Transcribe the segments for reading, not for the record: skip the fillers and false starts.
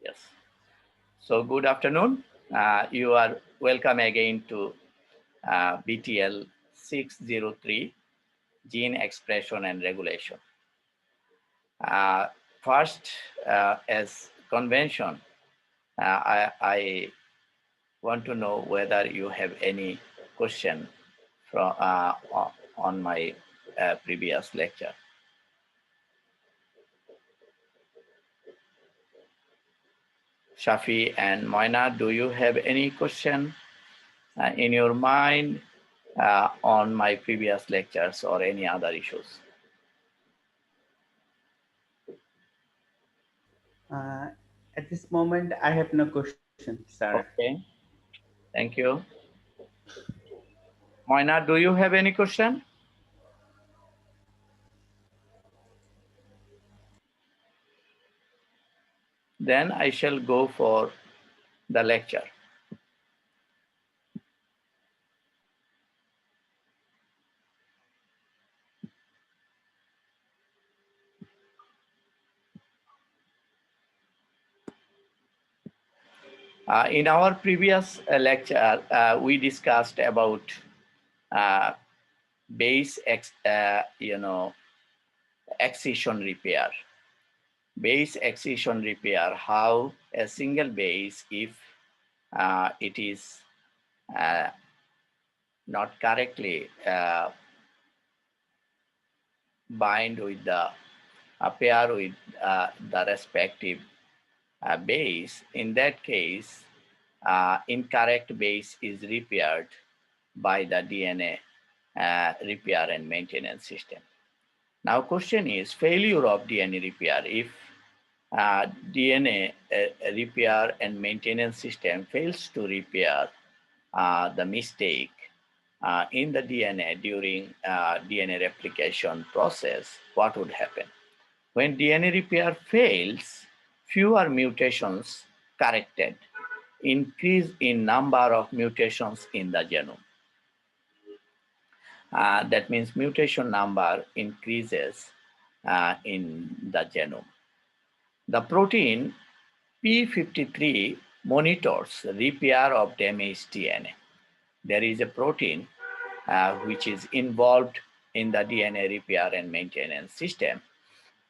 Yes. So good afternoon. You are welcome again to BTL 603, Gene Expression and Regulation. Uh, First, as convention, I want to know whether you have any question from on my previous lecture. Shafi and Moina, do you have any question in your mind on my previous lectures or any other issues? Uh, at this moment, I have no question, sir. Okay, thank you. Moina, do you have any question? Then I shall go for the lecture. In our previous lecture, we discussed about uh, base, excision repair. Base excision repair, how a single base, if it is uh, not correctly bind with the pair with the respective base, in that case, incorrect base is repaired by the DNA repair and maintenance system. Now, question is failure of DNA repair. If DNA repair and maintenance system fails to repair the mistake in the DNA during DNA replication process, what would happen? When DNA repair fails, fewer mutations corrected, increase in number of mutations in the genome. That means mutation number increases in the genome. The protein P53 monitors repair of damaged DNA. There is a protein which is involved in the DNA repair and maintenance system,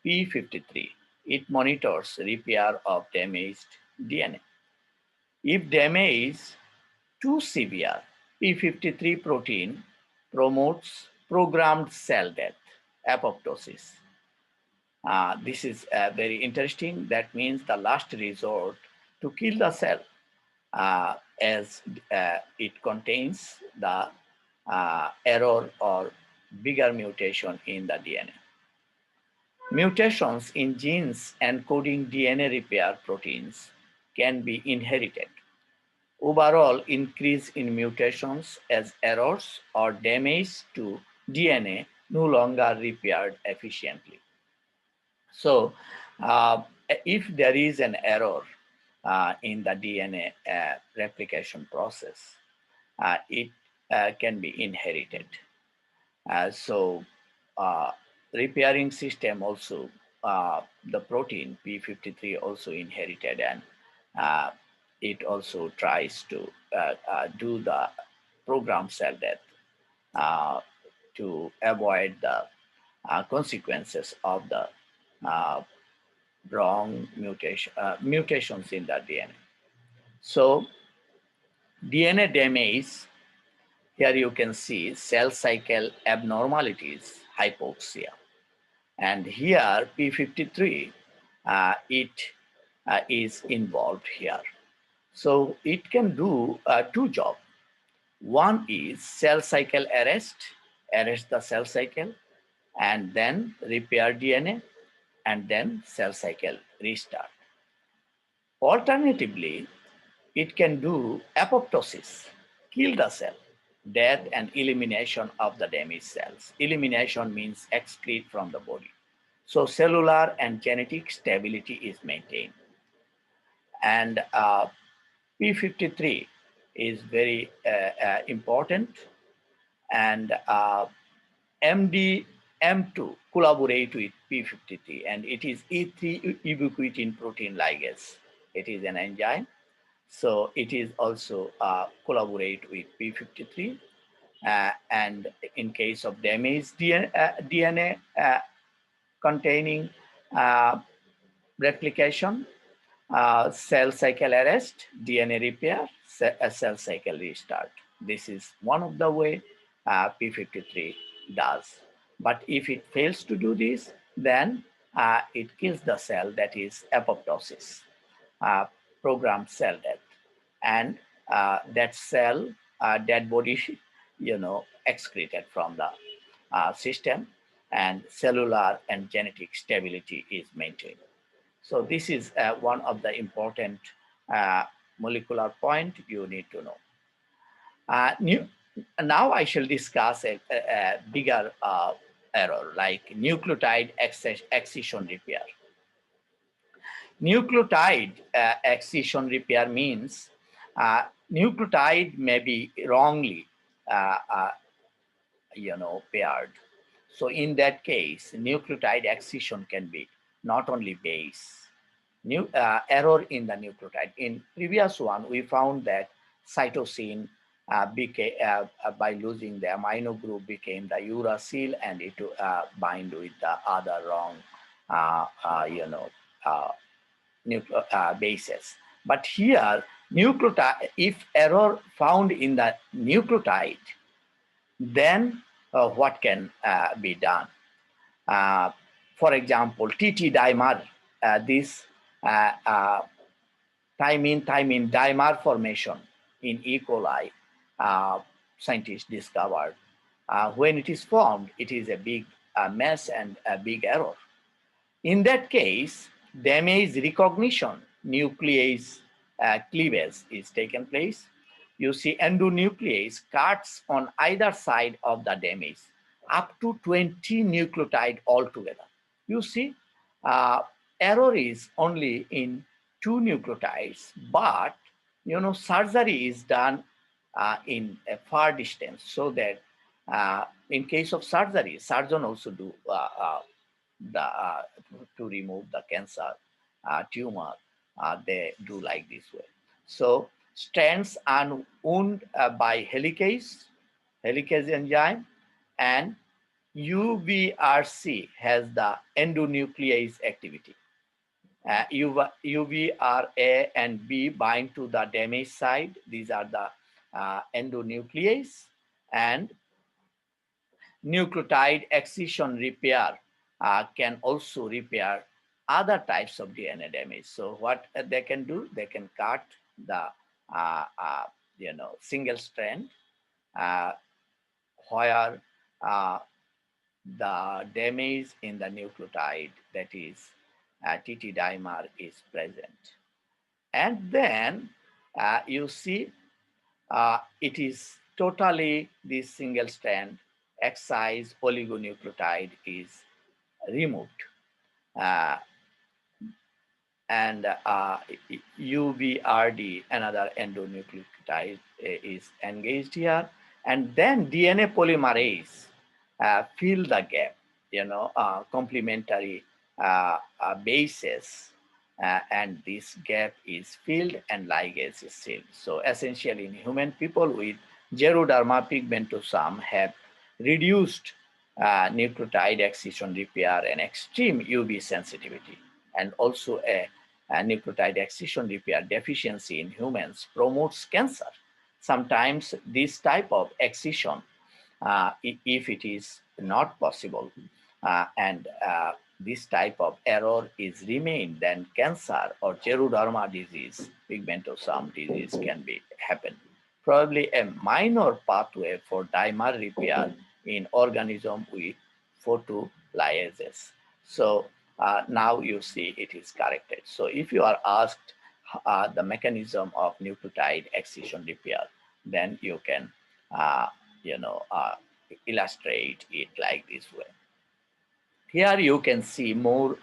P53. It monitors repair of damaged DNA. If damage too severe, P53 protein promotes programmed cell death, apoptosis. This is very interesting. That means the last resort to kill the cell as it contains the error or bigger mutation in the DNA. Mutations in genes encoding DNA repair proteins can be inherited. Overall increase in mutations as errors or damage to DNA no longer repaired efficiently. So, if there is an error in the DNA replication process, it can be inherited. So, uh, repairing system also, the protein P53 also inherited, and uh, it also tries to do the program cell death uh, to avoid the consequences of the uh, wrong mutations in the DNA. So DNA damage, here you can see cell cycle abnormalities, hypoxia. And here P53, it is involved here. So it can do two jobs. One is cell cycle arrest the cell cycle, and then repair DNA, and then cell cycle restart. Alternatively, it can do apoptosis, kill the cell, death and elimination of the damaged cells. Elimination means excrete from the body. So cellular and genetic stability is maintained. And P53 is very important. And MDM2 collaborate with P53, and it is E3 ubiquitin protein ligase. It is an enzyme. So it is also collaborate with P53. And in case of damaged DNA containing uh, replication, cell cycle arrest, DNA repair, cell cycle restart. This is one of the way P53 does. But if it fails to do this, then it kills the cell, that is apoptosis, uh, programmed cell death. And that cell, dead body, excreted from the system, and cellular and genetic stability is maintained. So this is one of the important uh, molecular point you need to know. New, Now I shall discuss a bigger error like nucleotide excision repair. Nucleotide excision repair means nucleotide may be wrongly uh, uh, paired. So in that case, nucleotide excision can be not only base. Error in the nucleotide. In previous one, we found that cytosine became by losing the amino group became the uracil, and it bind with the other wrong, uh, uh, you know, uh, bases. But here, nucleotide, if error found in the nucleotide, then what can be done? Uh, for example, TT dimer, this uh, uh, thymine dimer formation in E. coli, uh, scientists discovered. When it is formed, it is a big mess and a big error. In that case, damage recognition nuclease cleavage is taken place. You see endonuclease cuts on either side of the damage, up to 20 nucleotide altogether. You see, uh, error is only in two nucleotides, but surgery is done in a far distance, so that in case of surgery, surgeon also do the to remove the cancer tumor. They do like this way. So strands are wound by helicase enzyme, and UVRC has the endonuclease activity. UVRA and B bind to the damaged side. These are the endonuclease, and nucleotide excision repair can also repair other types of DNA damage. So what they can do, they can cut the single strand uh, where the damage in the nucleotide, that is TT dimer, is present. And then you see it is totally this single strand excise oligonucleotide is removed, uh, and UVRD, another endonucleotide, is engaged here, and then DNA polymerase fill the gap, complementary bases, and this gap is filled and ligase is sealed. So essentially, in human people with Geroderma pigmentosum have reduced nucleotide excision repair and extreme UV sensitivity, and also a nucleotide excision repair deficiency in humans promotes cancer. Sometimes this type of excision, if it is not possible, and this type of error is remained, then cancer or Geroderma disease, pigmentosum disease can be happen. Probably a minor pathway for dimer repair in organism with photolyases. So now you see it is corrected. So if you are asked the mechanism of nucleotide excision repair, then you can uh, you know uh, illustrate it like this way. Here you can see more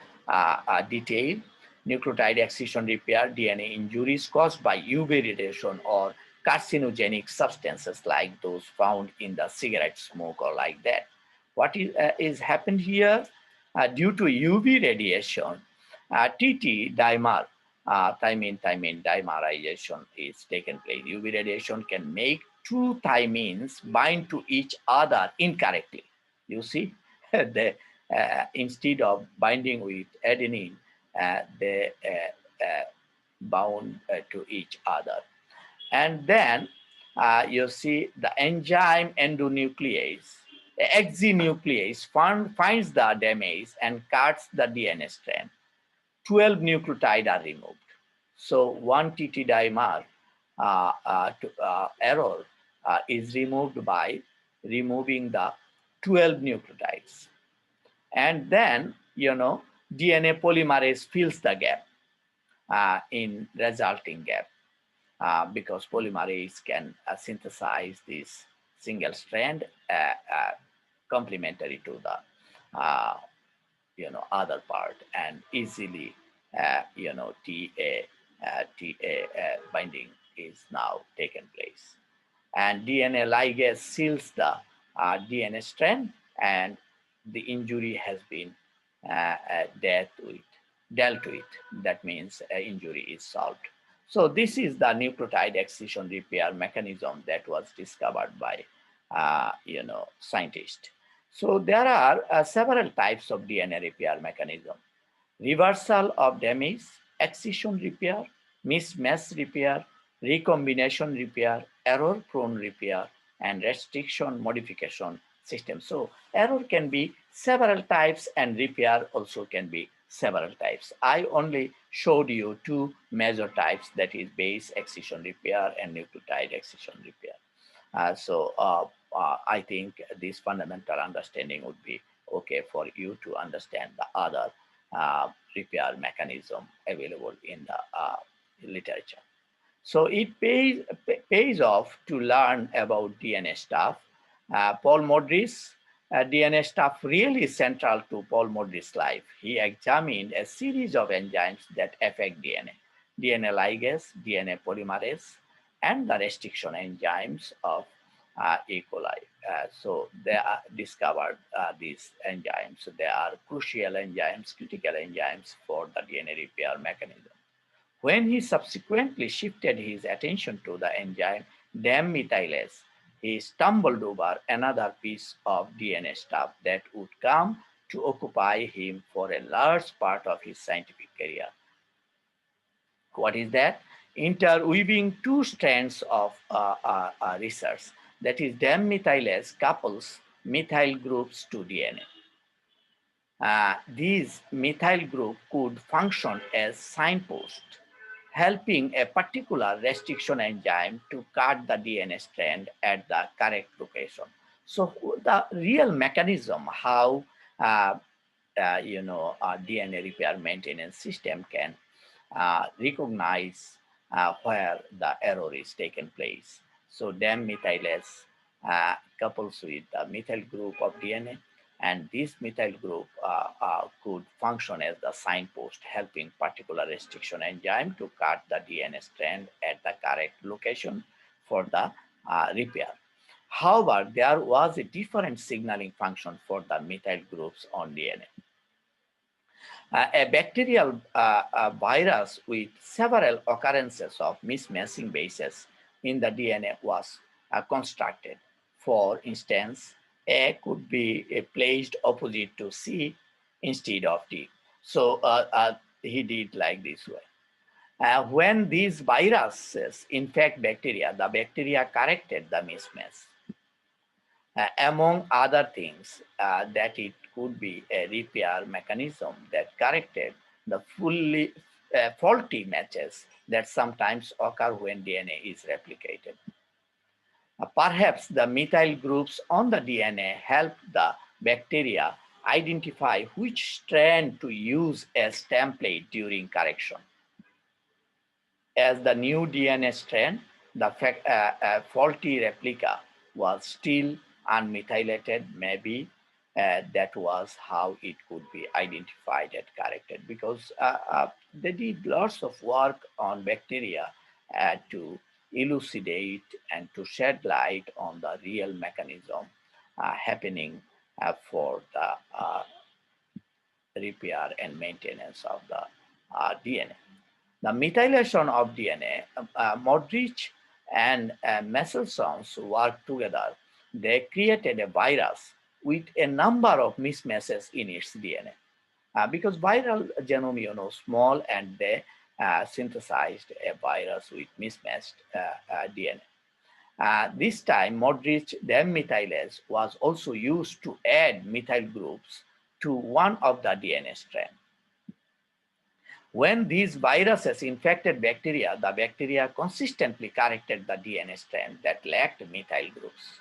detail. Nucleotide excision repair DNA injuries caused by UV radiation or carcinogenic substances like those found in the cigarette smoke or like that. What is happened here? Due to UV radiation, TT dimer thymine dimerization is taken place. UV radiation can make two thymines bind to each other incorrectly. You see, instead of binding with adenine, they bound to each other. And then you see the enzyme endonuclease, exonuclease finds the damage and cuts the DNA strand. 12 nucleotide are removed. So one TT dimer error is removed by removing the 12 nucleotides. And then, DNA polymerase fills the gap in resulting gap because polymerase can synthesize this single strand complementary to the uh, other part and easily ta binding is now taken place, and DNA ligase seals the DNA strand, and the injury has been dealt with. That means injury is solved. So this is the nucleotide excision repair mechanism that was discovered by scientists. So there are several types of DNA repair mechanism: reversal of damage, excision repair, mismatch repair, recombination repair, error prone repair, and restriction modification system. So error can be several types and repair also can be several types. I only showed you two major types, that is base excision repair and nucleotide excision repair. I think this fundamental understanding would be okay for you to understand the other repair mechanism available in the literature. So it pays off to learn about DNA stuff. Paul Modris, DNA stuff really central to Paul Modris' life. He examined a series of enzymes that affect DNA: DNA ligase, DNA polymerase, and the restriction enzymes of E. coli. So they are discovered these enzymes. They are crucial enzymes, critical enzymes for the DNA repair mechanism. When he subsequently shifted his attention to the enzyme Deamination, he stumbled over another piece of DNA stuff that would come to occupy him for a large part of his scientific career. What is that? Interweaving two strands of research, that is, Deamination couples methyl groups to DNA. These methyl group could function as signposts, helping a particular restriction enzyme to cut the DNA strand at the correct location. So the real mechanism how DNA repair maintenance system can recognize where the error is taken place. So DAM methylase couples with the methyl group of DNA, and this methyl group could function as the signpost, helping particular restriction enzyme to cut the DNA strand at the correct location for the repair. However, there was a different signaling function for the methyl groups on DNA. A bacterial virus with several occurrences of mismatching bases in the DNA was constructed. For instance, A could be placed opposite to C instead of D. So he did like this way. When these viruses infect bacteria, the bacteria corrected the mismatch. Among other things, that it could be a repair mechanism that corrected the fully faulty matches that sometimes occur when DNA is replicated. Perhaps the methyl groups on the DNA help the bacteria identify which strand to use as template during correction. As the new DNA strand, the faulty replica was still unmethylated. Maybe that was how it could be identified and corrected, because they did lots of work on bacteria to elucidate and to shed light on the real mechanism happening for the repair and maintenance of the DNA. The methylation of DNA, Modric and Mendelssohn worked together. They created a virus with a number of mismatches in its DNA. Because viral genome, small, and they synthesized a virus with mismatched DNA. This time, Modric demethylase was also used to add methyl groups to one of the DNA strands. When these viruses infected bacteria, the bacteria consistently corrected the DNA strand that lacked methyl groups.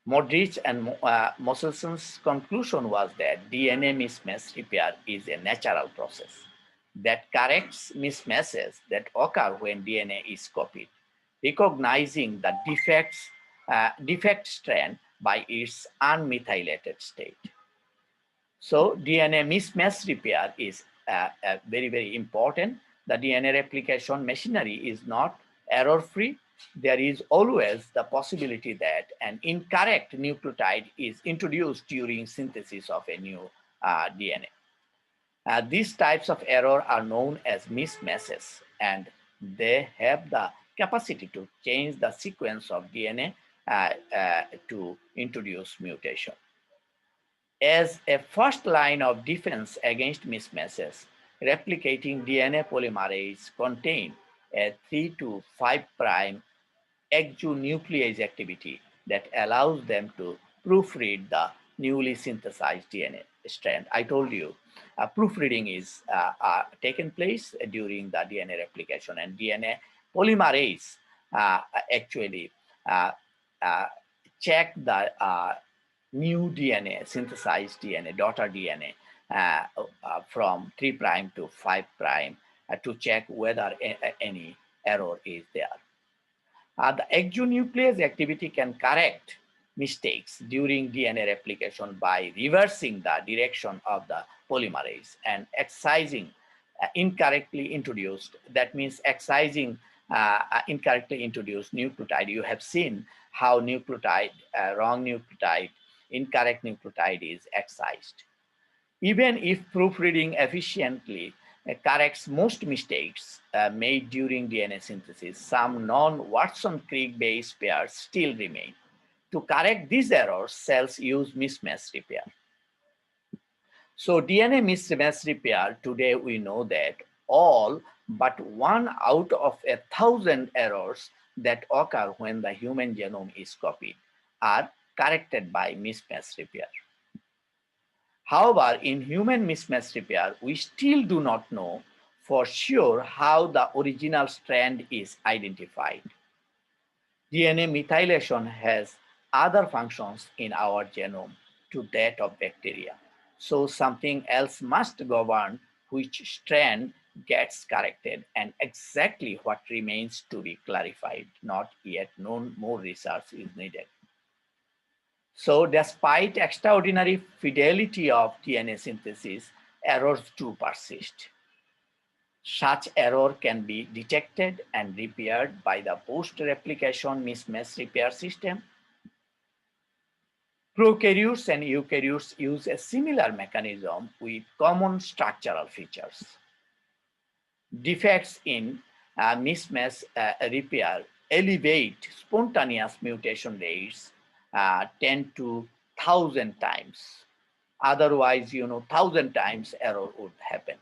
Modric and Moselson's conclusion was that DNA mismatch repair is a natural process that corrects mismatches that occur when DNA is copied, recognizing the defect strand by its unmethylated state. So DNA mismatch repair is very, very important. The DNA replication machinery is not error free. There is always the possibility that an incorrect nucleotide is introduced during synthesis of a new DNA. These types of error are known as mismatches, and they have the capacity to change the sequence of DNA to introduce mutation. As a first line of defense against mismatches, replicating DNA polymerase contain a 3 to 5 prime exonuclease activity that allows them to proofread the newly synthesized DNA strand. I told you, proofreading is taken place during the DNA replication, and DNA polymerase actually uh, uh, check the new DNA, synthesized DNA, daughter DNA from 3 prime to 5 prime to check whether any error is there. The exonuclease activity can correct mistakes during DNA replication by reversing the direction of the polymerase and excising incorrectly introduced. That means excising incorrectly introduced nucleotide. You have seen how nucleotide, wrong nucleotide, incorrect nucleotide is excised. Even if proofreading efficiently corrects most mistakes made during DNA synthesis, some non-Watson-Crick based pairs still remain. To correct these errors, cells use mismatch repair. So DNA mismatch repair, today we know that all but 1 out of 1,000 errors that occur when the human genome is copied are corrected by mismatch repair. However, in human mismatch repair, we still do not know for sure how the original strand is identified. DNA methylation has other functions in our genome to that of bacteria. So something else must govern which strand gets corrected, and exactly what remains to be clarified. Not yet known, more research is needed. So, despite extraordinary fidelity of DNA synthesis, errors do persist. Such error can be detected and repaired by the post-replication mismatch repair system. Prokaryotes and eukaryotes use a similar mechanism with common structural features. Defects in mismatch repair elevate spontaneous mutation rates 10 to 1,000 times. Otherwise, 1,000 times error would happen.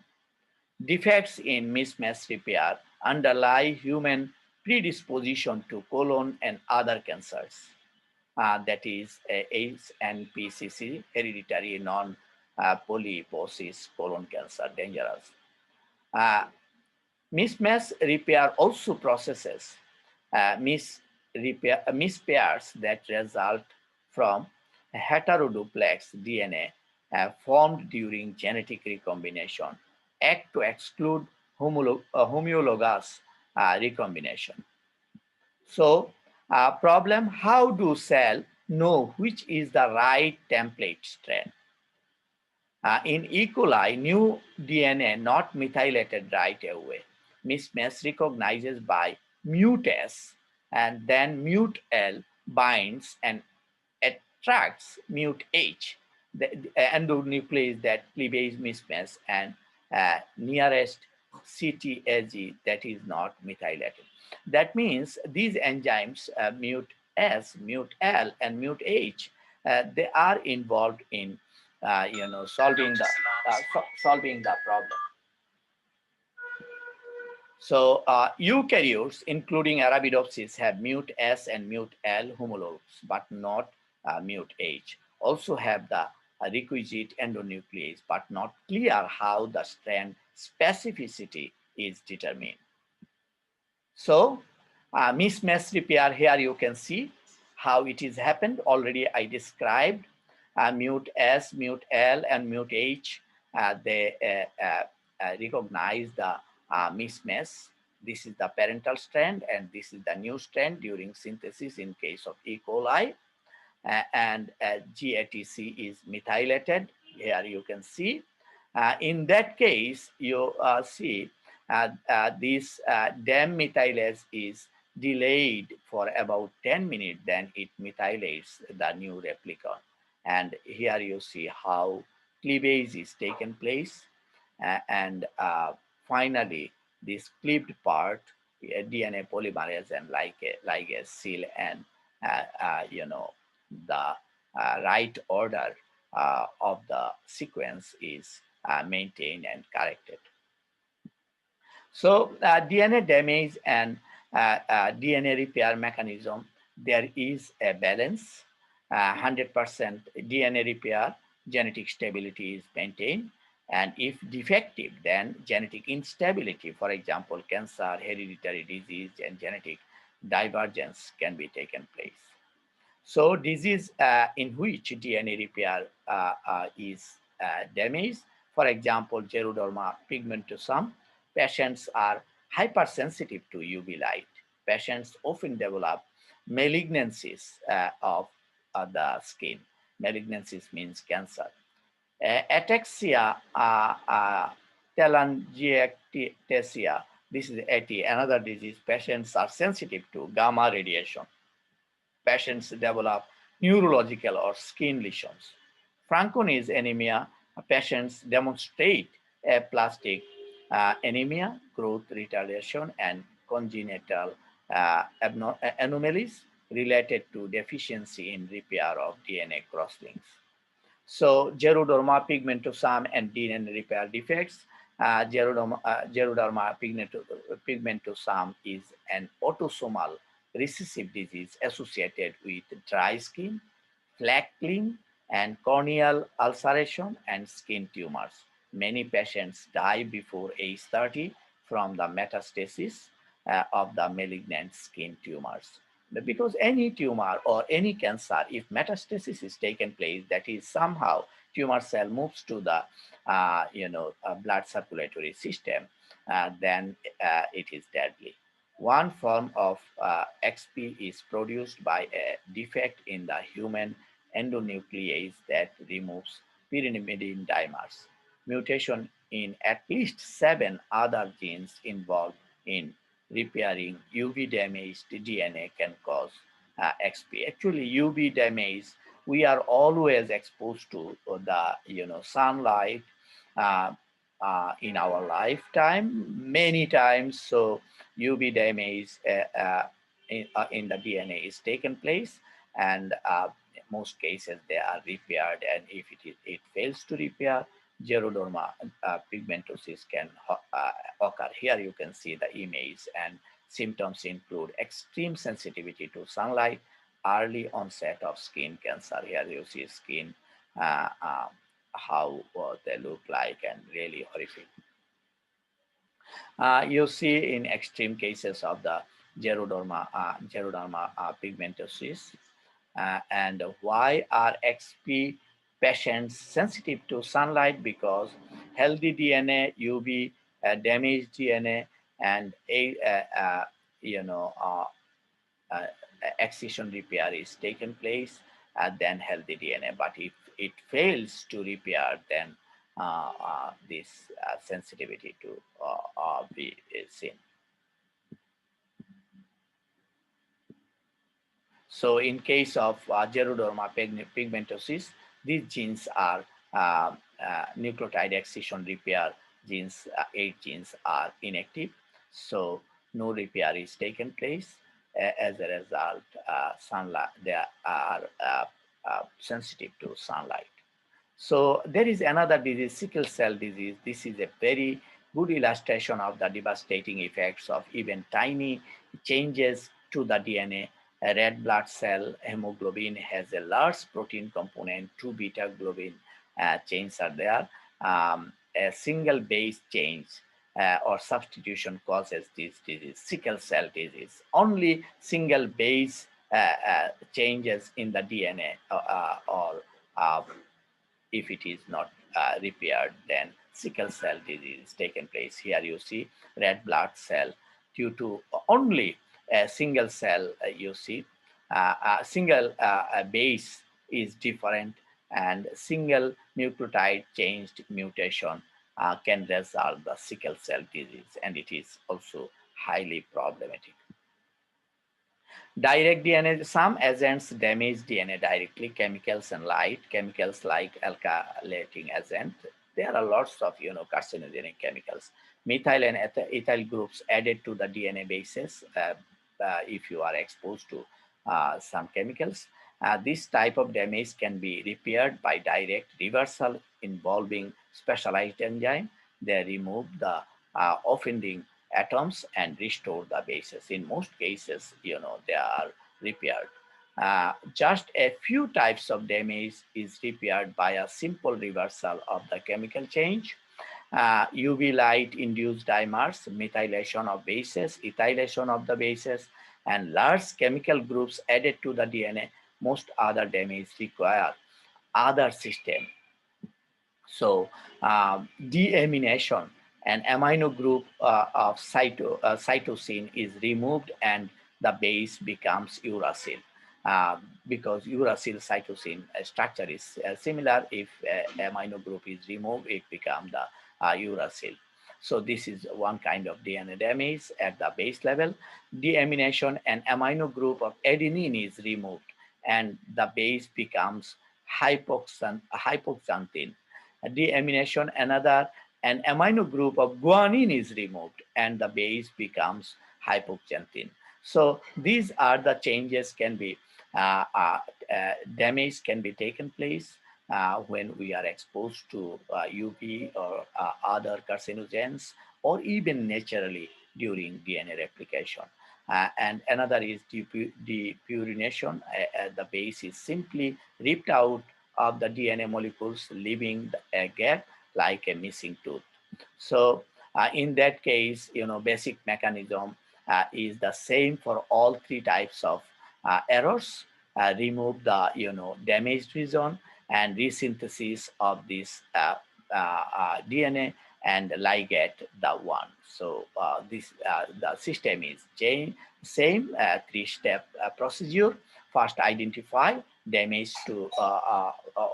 Defects in mismatch repair underlie human predisposition to colon and other cancers. That is HNPCC, hereditary non-polyposis colon cancer, dangerous. Uh, Mismatch repair also processes mispairs that result from heteroduplex DNA formed during genetic recombination, act to exclude homologous recombination. So, problem: how do cells know which is the right template strand? In E. coli, new DNA not methylated right away. Mismatch recognizes by mute S, and then mute L binds and attracts mute H, the endonuclease that cleavage mismatch and nearest CTAG, that is not methylated. That means these enzymes, mute S, mute L, and mute H, they are involved in solving the problem. So eukaryotes, including Arabidopsis, have mute S and mute L homologs, but not mute H. Also have the requisite endonuclease, but not clear how the strand specificity is determined. So, mismatch repair, here you can see how it is happened. Already I described mute S, mute L, and mute H. They recognize the mismatch. This is the parental strand, and this is the new strand during synthesis in case of E. coli. And GATC is methylated. Here you can see. In that case, you see this DAM methylase is delayed for about 10 minutes, then it methylates the new replicon. And here you see how cleavage is taken place. And finally, this cleaved part, DNA polymerase and ligase seal and the right order of the sequence is maintained and corrected. So DNA damage and DNA repair mechanism, there is a balance. 100% DNA repair, genetic stability is maintained. And if defective, then genetic instability, for example, cancer, hereditary disease, and genetic divergence can be taken place. So disease in which DNA repair is damaged, for example, Geroderma pigmentosum, patients are hypersensitive to UV light. Patients often develop malignancies of the skin. Malignancies means cancer. Ataxia, telangiectasia, this is AT, another disease. Patients are sensitive to gamma radiation. Patients develop neurological or skin lesions. Fanconi's anemia, patients demonstrate aplastic anemia, growth retardation, and congenital anomalies related to deficiency in repair of DNA crosslinks. So Geroderma pigmentosum and DNA repair defects. Geroderma pigmentosum is an autosomal recessive disease associated with dry skin, flaking, and corneal ulceration and skin tumors. Many patients die before age 30 from the metastasis of the malignant skin tumors. Because any tumor or any cancer, if metastasis is taken place, that is somehow tumor cell moves to the blood circulatory system, then it is deadly. One form of XP is produced by a defect in the human endonuclease that removes pyrimidine dimers. Mutation in at least 7 other genes involved in repairing UV damaged DNA can cause XP. Actually, UV damage, we are always exposed to the sunlight uh, in our lifetime many times. So UV damage in the DNA is taken place, and most cases they are repaired. And if it fails to repair, Geroderma pigmentosis can occur. Here you can see the image, and symptoms include extreme sensitivity to sunlight, early onset of skin cancer. Here you see skin, uh, uh, how they look like, and really horrific. You see in extreme cases of the Geroderma pigmentosis. And why are XP patients sensitive to sunlight? Because healthy DNA, UV damaged DNA, and you know uh, uh, excision repair is taken place, then healthy DNA. But if it fails to repair, then this sensitivity to be seen. So in case of Geroderma pigmentosis, these genes are nucleotide excision repair eight genes are inactive. So no repair is taken place. As a result, sunlight they are sensitive to sunlight. So there is another disease, sickle cell disease. This is a very good illustration of the devastating effects of even tiny changes to the DNA. A red blood cell hemoglobin has a large protein component. Two beta globin chains are there. A single base change or substitution causes this disease, sickle cell disease. Only single base changes in the DNA or uh, if it is not repaired, then sickle cell disease is taken place. Here you see red blood cell due to only a single cell, you see a single base is different, and single nucleotide changed mutation can result the sickle cell disease, and it is also highly problematic. Direct DNA, some agents damage DNA directly, chemicals and light, chemicals like alkylating agent. There are lots of carcinogenic chemicals. Methyl and ethyl groups added to the DNA bases if you are exposed to some chemicals. This type of damage can be repaired by direct reversal involving specialized enzyme. They remove the offending atoms and restore the bases. In most cases, they are repaired. Just a few types of damage is repaired by a simple reversal of the chemical change. UV light induced dimers, methylation of bases, ethylation of the bases, and large chemical groups added to the DNA. Most other damage require other system. So deamination, an amino group of cytosine is removed and the base becomes uracil. Uh, because uracil cytosine structure is similar. If amino group is removed, it becomes the uracil. So this is one kind of DNA damage at the base level. Deamination, an amino group of adenine is removed and the base becomes hypoxanthine. Deamination, another an amino group of guanine is removed and the base becomes hypoxanthine. So these are the changes can be damage can be taken place when we are exposed to UV or other carcinogens, or even naturally during DNA replication. And another is depurination. The base is simply ripped out of the DNA molecules, leaving a gap like a missing tooth. So in that case, basic mechanism is the same for all three types of errors. Remove the damaged region and resynthesis of this DNA and ligate the one. So this the system is same three-step procedure. First, identify damage to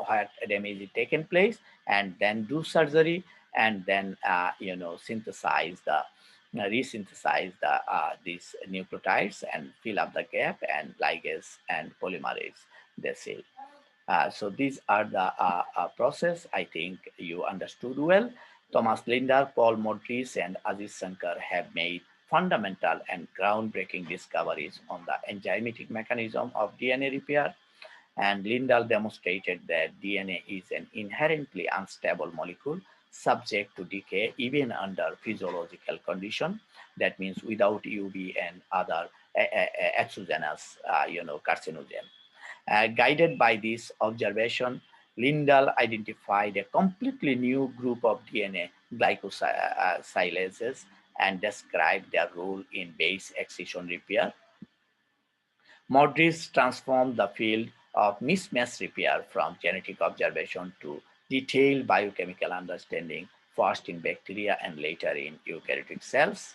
where damage is taken place, and then do surgery, and then synthesize the resynthesize the these nucleotides and fill up the gap and ligase and polymerase the cell. So these are the process. I think you understood well. Thomas Linder, Paul Modris, and Aziz Shankar have made fundamental and groundbreaking discoveries on the enzymatic mechanism of DNA repair. And Lindahl demonstrated that DNA is an inherently unstable molecule subject to decay even under physiological condition. That means without UV and other exogenous, carcinogen. Guided by this observation, Lindahl identified a completely new group of DNA glycosylases and described their role in base excision repair. Modris transformed the field of mismatch repair from genetic observation to detailed biochemical understanding, first in bacteria and later in eukaryotic cells.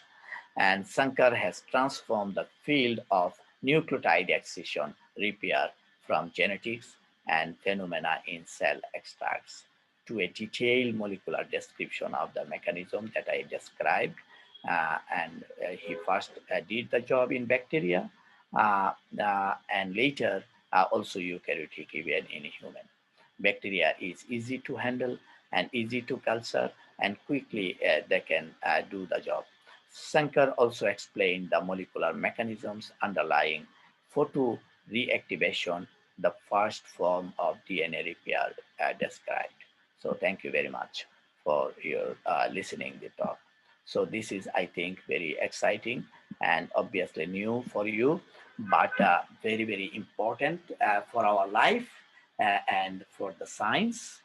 And Sankar has transformed the field of nucleotide excision repair from genetics and phenomena in cell extracts to a detailed molecular description of the mechanism that I described. And he first did the job in bacteria and later also eukaryotic, even in human. Bacteria is easy to handle and easy to culture. and quickly they can do the job. Shankar also explained the molecular mechanisms underlying photo reactivation, the first form of DNA repair described. So thank you very much for your listening the talk. So this is, I think, very exciting and obviously new for you, but very, very important for our life and for the science,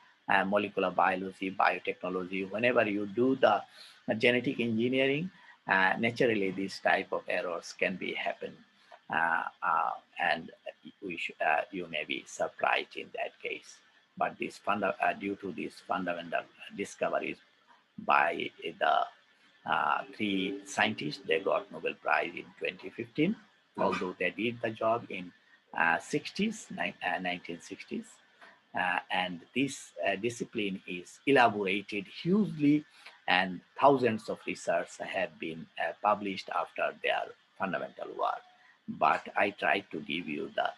molecular biology, biotechnology. Whenever you do the genetic engineering, naturally these type of errors can be happen, and you may be surprised in that case. But due to these fundamental discoveries by the three scientists. They got Nobel Prize in 2015, although they did the job in 1960s. And this discipline is elaborated hugely, and thousands of research have been published after their fundamental work. But I try to give you the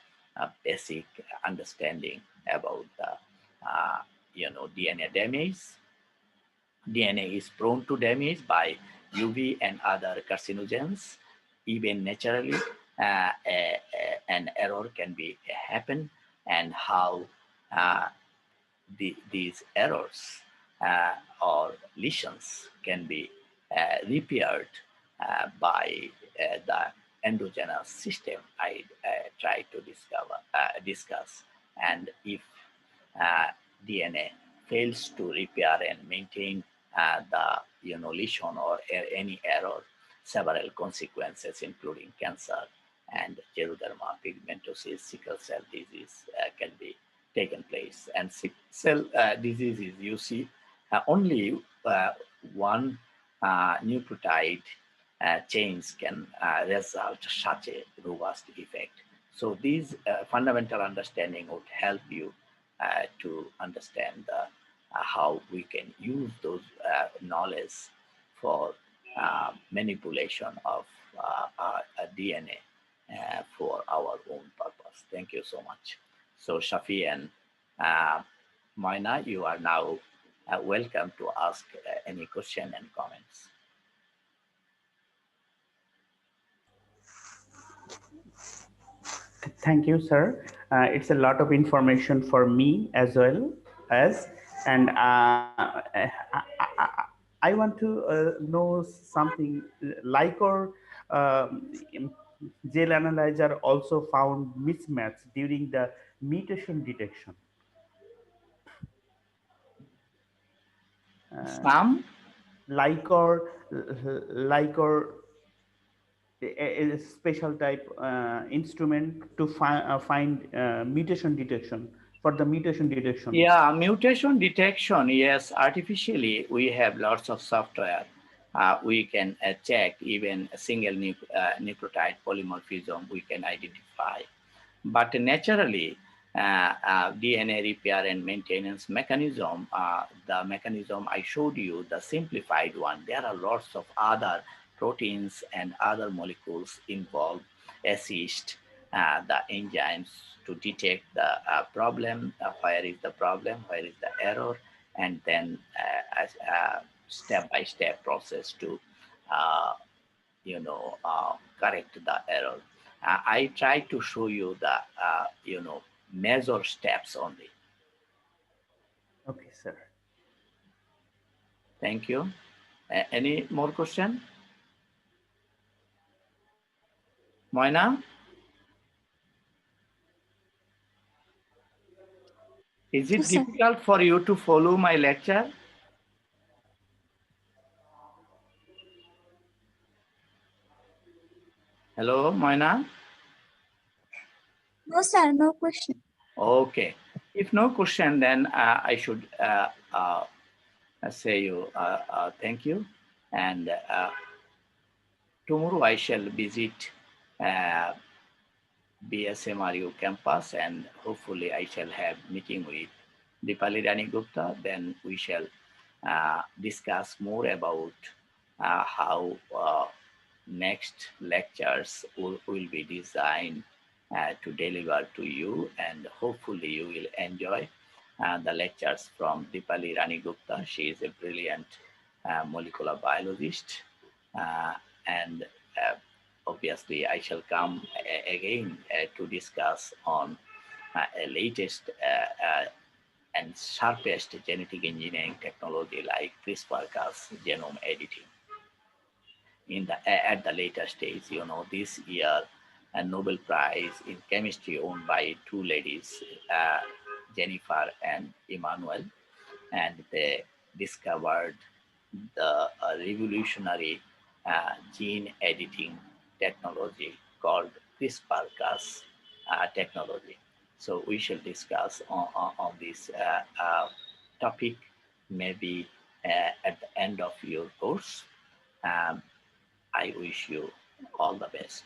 basic understanding about the DNA damage. DNA is prone to damage by UV and other carcinogens. Even naturally, an error can be happen, and how uh, these errors or lesions can be repaired by the endogenous system. I try to discuss, and if uh, DNA fails to repair and maintain the lesion or any error, several consequences, including cancer and geroderma, pigmentosis, sickle cell disease, can be taken place. And sickle cell diseases, you see, only one nucleotide change can result such a robust effect. So these fundamental understanding would help you to understand how we can use those knowledge for manipulation of DNA for our own purpose. Thank you so much. So Shafi and uh, Moina, you are now welcome to ask any question and comments. Thank you, sir. It's a lot of information for me as well as, and I want to know something like or gel analyzer also found mismatch during the mutation detection. Sam? Like or a special type instrument to find mutation detection for the mutation detection. Yeah, mutation detection. Yes, artificially we have lots of software. We can check even a single nucleotide polymorphism. We can identify, but naturally, DNA repair and maintenance mechanism, the mechanism I showed you, the simplified one, there are lots of other proteins and other molecules involved, assist the enzymes to detect the problem, where is the problem, where is the error, and then step by step process to uh, correct the error. I try to show you the measure steps only. Okay, sir. Thank you. Any more question, Moina? Is Yes, it sir. difficult for you to follow my lecture? Hello, Moina. No, sir, no question. Okay. If no question, then I should say you thank you, and tomorrow I shall visit uh, BSMRU campus, and hopefully I shall have meeting with Dipali Rani Gupta. Then we shall discuss more about how next lectures will be designed to deliver to you, and hopefully you will enjoy. the lectures from Dipali Rani Gupta. She is a brilliant molecular biologist. Uh, and obviously, I shall come again to discuss on a latest and sharpest genetic engineering technology like CRISPR-Cas genome editing in the at the later stage. This year a Nobel Prize in chemistry owned by two ladies, Jennifer and Emmanuel, and they discovered the revolutionary gene editing technology called CRISPR-Cas technology. So we shall discuss on this topic maybe at the end of your course. Um, I wish you all the best.